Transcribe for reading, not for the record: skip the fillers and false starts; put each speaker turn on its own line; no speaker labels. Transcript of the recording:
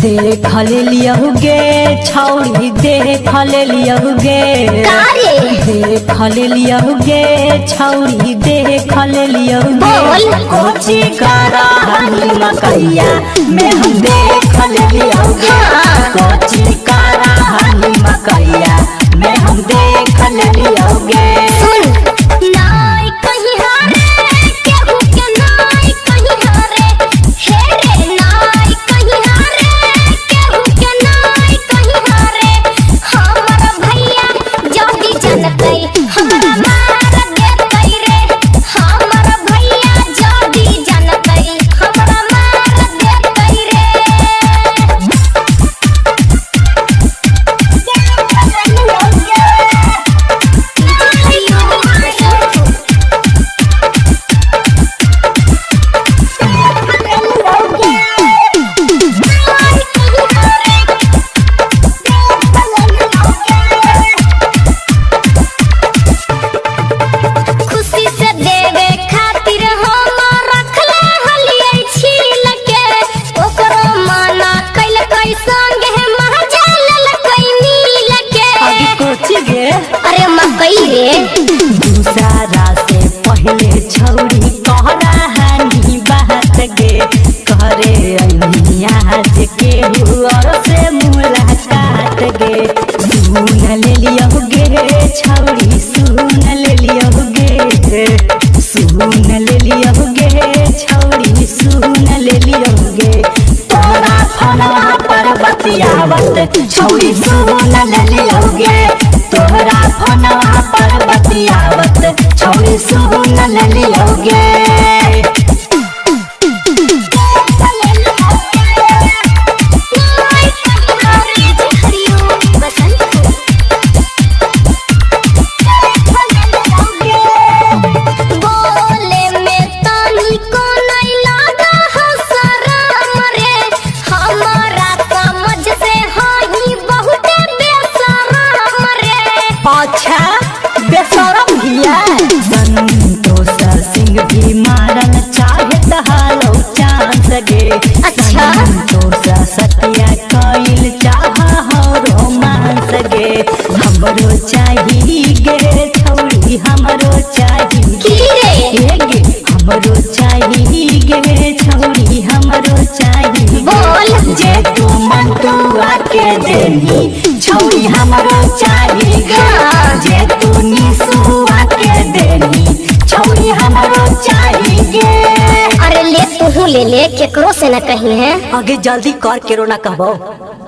देख लियोगे छौड़ी देख लियोगे देख लियोगे छौड़ी देख लियोगे कोची करा हनी मकैया में हम देख लियोगे कोची करा हनी मकैया में हम देख लियोगे।
अरे मकई रे
दूसरा से पहले छौड़ी कहरा हनी बात गे करे आज के और से मुलाकात गे सुन ले लियोगे छौड़ी सुन ले लियोगे सुन ले लियोगे छौड़ी सुन ले लियोगे तोरा फोनवा पर बतियावत छौड़ी सुन ले लियोगे तोरा फोनवा पर बतियावत छौड़ी सुन ले लियोगे। अच्छा बेशरम हिया संतोष सिंह भी मारन चाहत हालो चांस गे
अच्छा
संतोष सत्या कइल चाह हो रोमांस गे हमरो चाही गे छौड़ी हमरो चाही गे हमरो चाही गे छौड़ी हमरो चाही
बोल
जे तू मन तू आके देनी छौड़ी हमरो चाही गे जे तू निसुआ के देनी छौड़ी हमरो चाही गे।
अरे ले तू ले केकरो से न कही है
आगे जल्दी कर केरो ना कहबो।